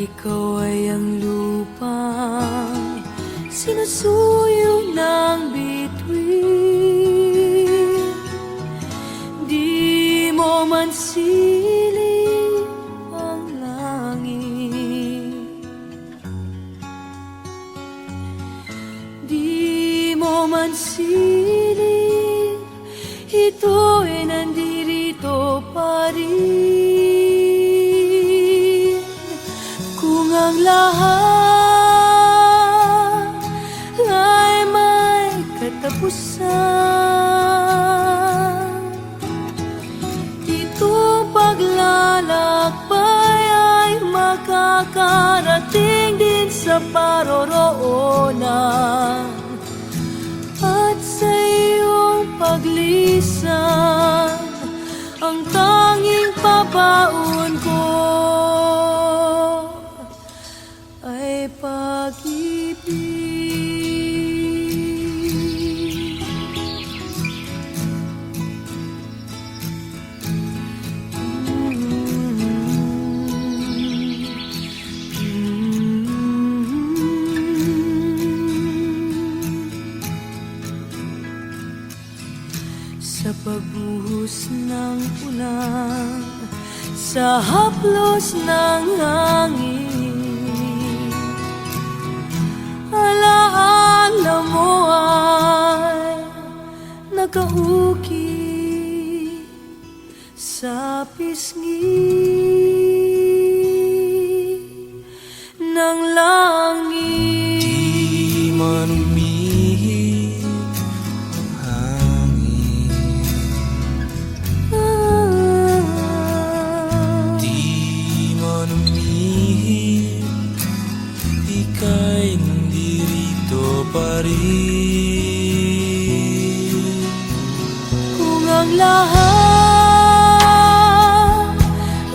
ikaw ay ang lupang sinusuyo ng bituin. Di mo man siling ang langit, di mo man siling, ito'y nandirito pa rin. Kung ang lahat ay may katapusan, itong paglalakbay ay makakarating din sa paroroonan. At sa iyong paglisan, ang tanging pabaon ko ay pag-ibig. Sa pagbuhos ng ulan, sa haplos ng hangin, alaala mo ay nakauki sa pisngi ng langit. Di man umihip ang hangin, di man umihip, ika'y nandirito pa rin. Kung ang lahat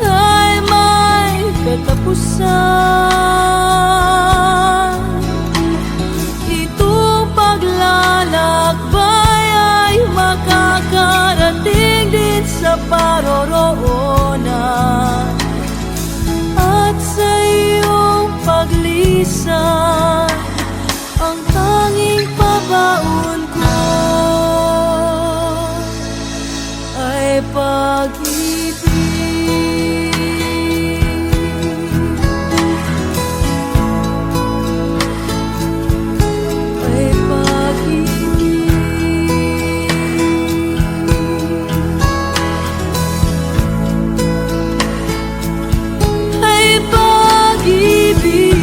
ay may katapusan, itong paglalakbay ay makakarating din sa paroroonan. At sa iyong paglisan, ang tanging pabaon ko ay pag-ibig. Ay pag-ibig. Ay pag-ibig.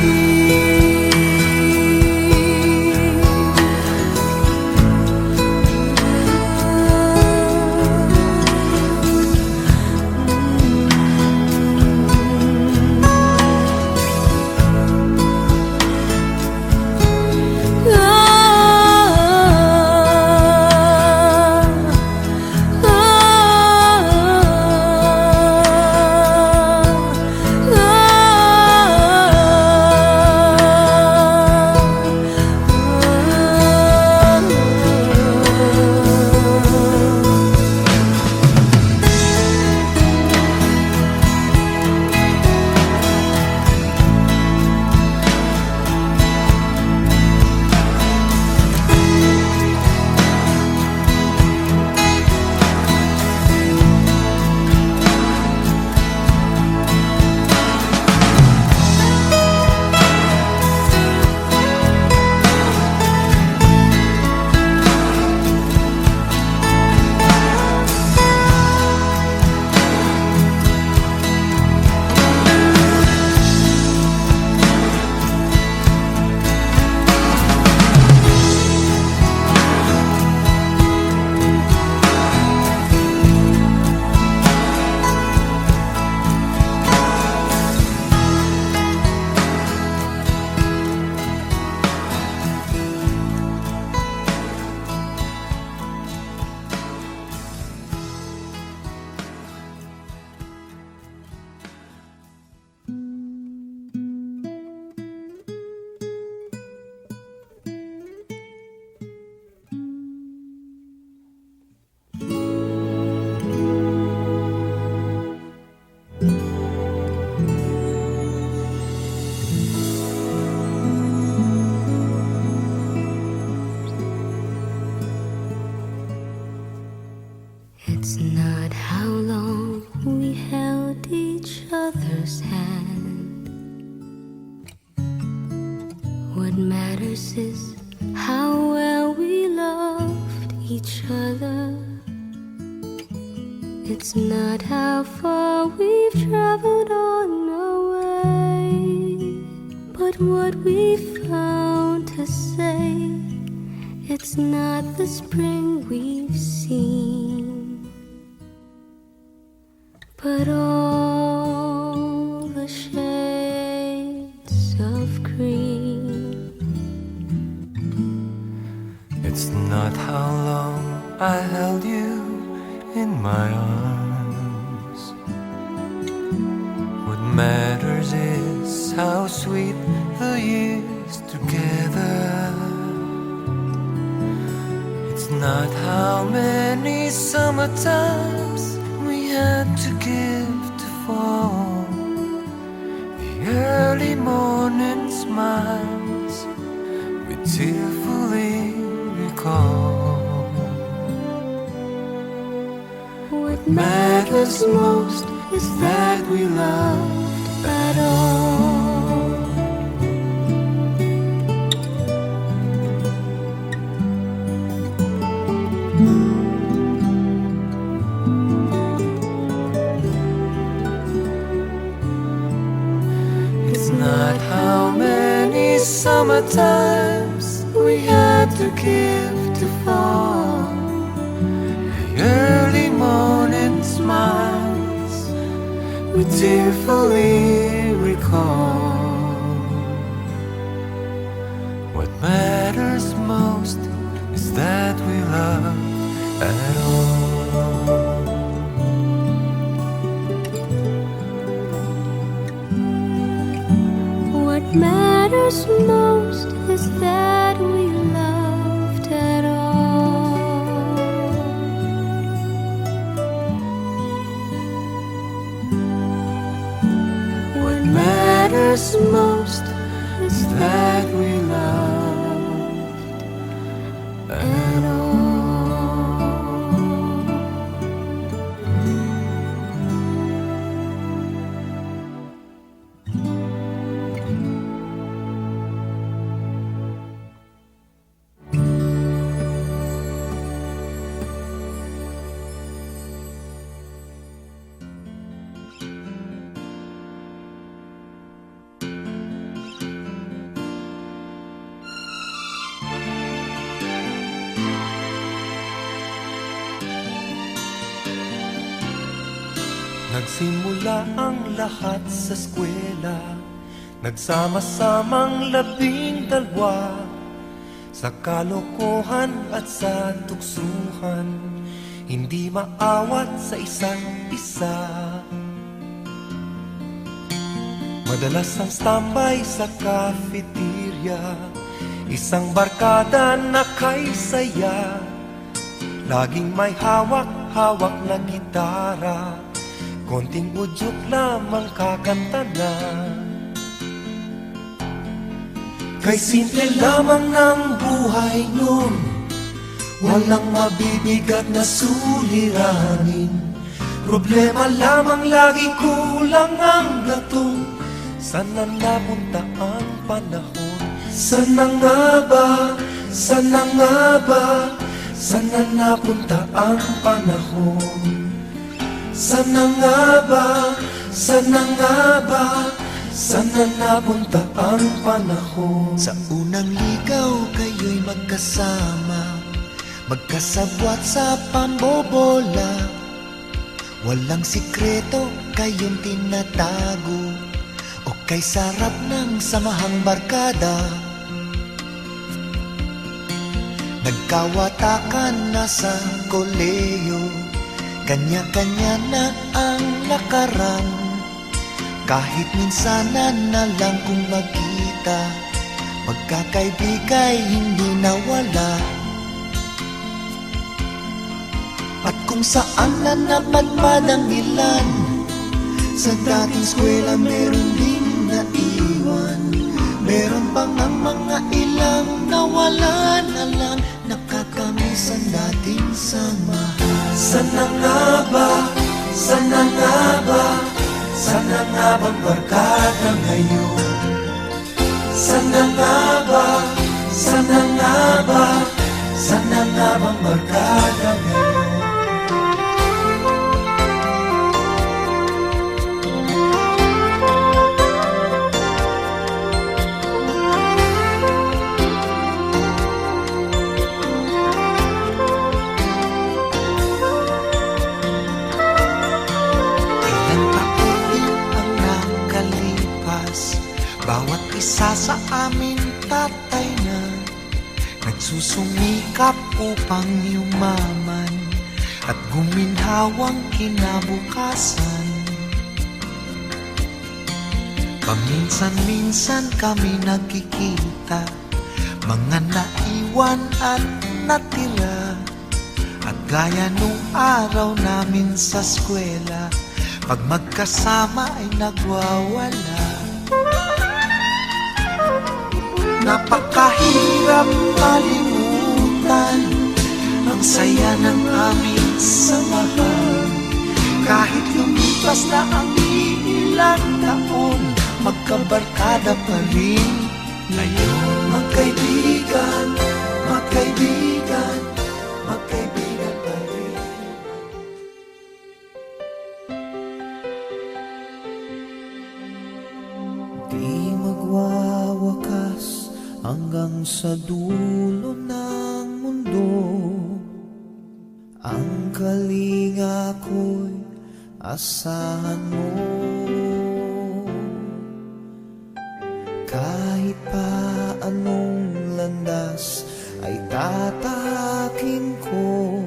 It's not how long we held each other's hand. What matters is how well we loved each other. It's not how far we've traveled on our way, but what we found to say. It's not the spring we've seen, but all the shades of green. It's not how long I held you in my arms. What matters is how sweet the years together. It's not how many summertimes we had to give to fall. The early morning smiles we tearfully recall. What matters most is that we loved at all. It's not how many summertimes we had to give to fall. The early morning smiles we tearfully recall. What matters most is that we love at all. What matters most is that we loved at all. What matters most is that we loved at all. Nagsimula ang lahat sa eskwela, nagsama-samang 12 sa kalokohan at sa tuksuhan, hindi maawat sa isa't isa. Madalas ang standby sa cafeteria, isang barkada na kay saya, laging may hawak-hawak na gitara, konting udyok lamang kakanta na. Kay simple lamang ng buhay nun, walang mabibigat na suliranin. Problema lamang lagi, kulang ang gatong. Sana napunta ang panahon? Sana nga ba? Sana nga ba? Sana napunta ang panahon? Sana nga ba? Sana nga ba? Sana napunta ang panahon? Sa unang ligaw kayo'y magkasama, magkasabwat sa pambobola. Walang sikreto kayong tinatago, o kay sarap ng samahang barkada. Nagkawatakan na sa koleyo, kanya-kanya na ang lakaran. Kahit minsanan na lang kung magkita, magkakaibigay hindi nawala. At kung saan na napadpad ang ilan, sa dating eskwela meron din naiwan. Meron pang ang mga ilang nawala na lang, nakakamiss ang dating samahan. Sana nga ba, sana nga ba, sana nga bang barkada ngayon? Sana nga ba, sana nga ba, sana nga bang barkada ngayon? Ilang taon din ang nakalipas, bawat isa sa amin tatay na nagsusumikap upang yumaman at guminhawang kinabukasan. Paminsan-minsan kami nagkikita, mga naiwan at natira. At gaya nung araw namin sa eskwela, pag magkasama ay nagwawala. Napakahirap kalimutan ang saya ng aming samahan. Kahit lumipas na ang ilang taon, magkabarkada pa rin ngayon. Magkaibigan, magkaibigan, magkaibigan pa rin. Di magwawakas hanggang sa dulo ng mundo. Ang kalinga ko'y asahan mo. Kahit pa anong landas ay tatahakin ko,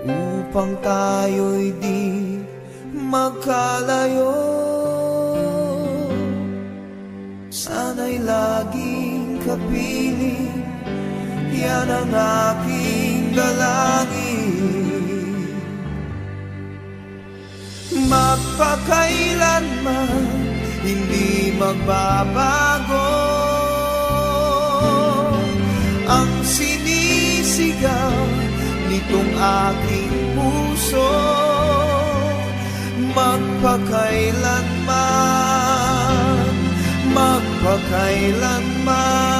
upang tayo'y di magkalayo. Sana'y laging kapiling, yan ang aking dalangin. Magpakailanman hindi magbabago ang sinisigaw nitong aking puso. Magpakailanman, magpakailanman.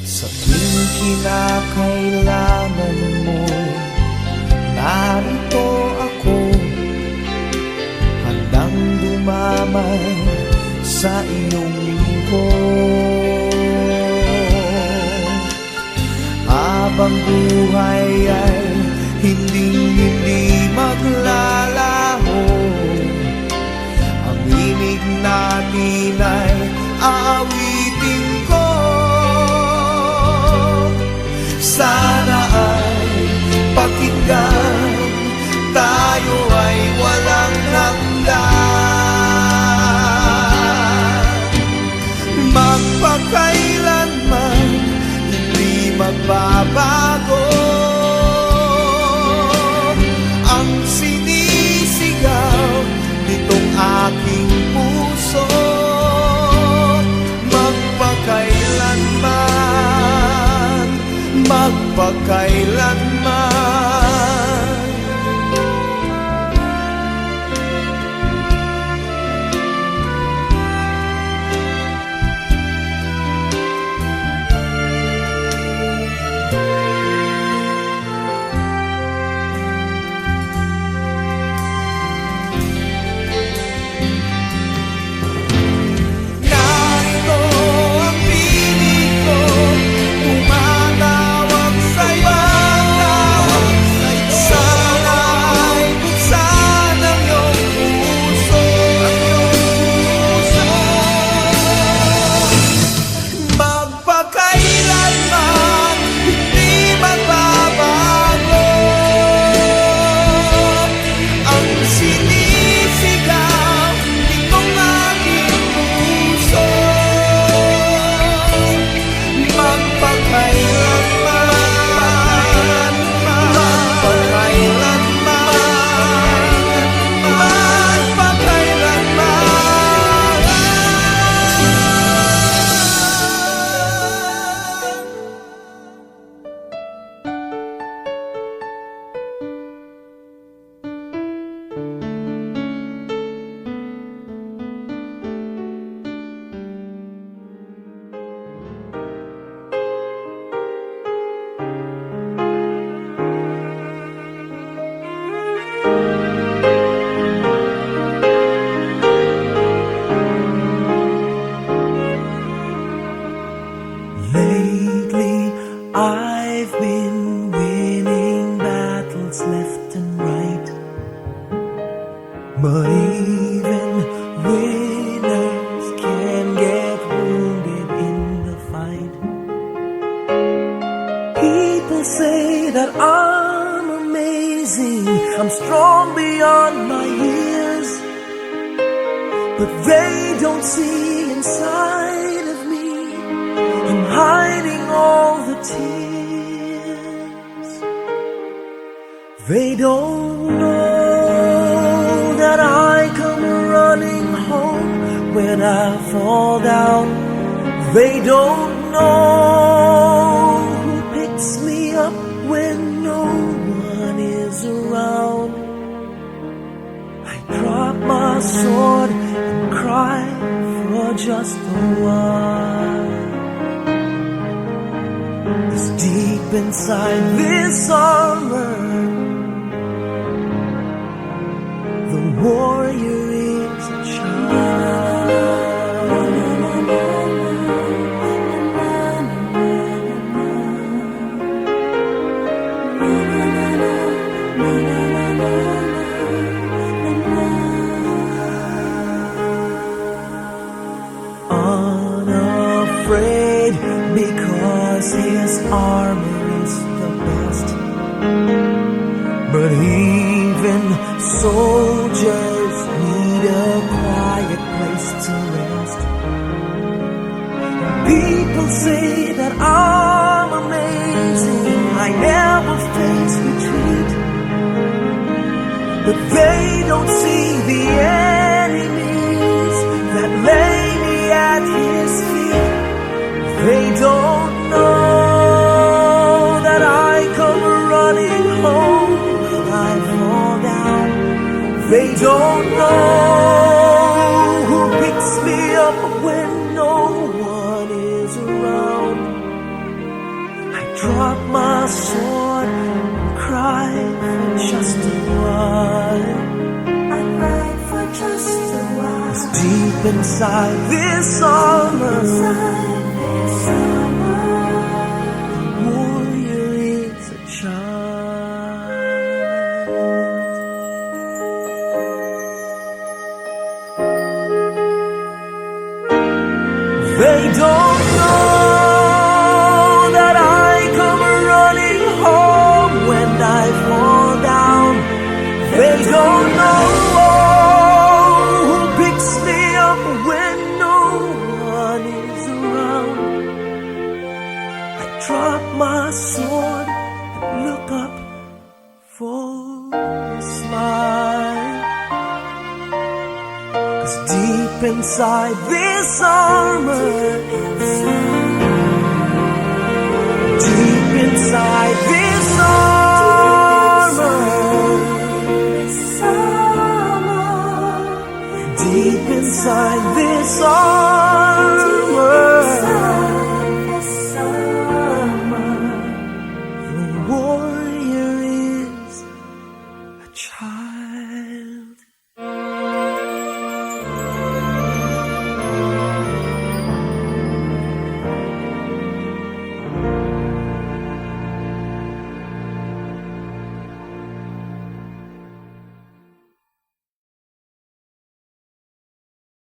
Sa tuwing kinakailangan mo, narito ako, handang dumamay sa iyong lingkod. Habang buhay ay hindi maglalaho, ang imig natin ay aawitin ko. Sana ay pakinggan, tayo ay walang hanggan. Magpakailanman hindi magbabago ang sinisigaw nitong aking puso. Magpakailanman, magpakailanman. Narito ang piling ko, tumatawag sa'yo. but they don't see inside of me. I'm hiding all the tears. They don't know that I come running home when I fall down. They don't know who picks me up when no one is around. I drop my sword and cry for just a while. 'Cause deep inside this armor, the warrior is a child. Unafraid because his armor is the best. But even soldiers need a quiet place to rest. People say that I'm amazing, I never face retreat. But they don't see the enemies that lay me at his feet. They don't know that I come running home when I fall down. They don't know who picks me up when no one is around. I drop my sword and cry for just a while. I cry for just a while. 'Cause deep inside this armor, the warrior is a child. They don't know that I come running home when I fall down. They don't know who picks me up when no one is around. I drop my sword and look up for a smile. 'Cause deep inside this armor, deep inside this armor, deep inside this armor,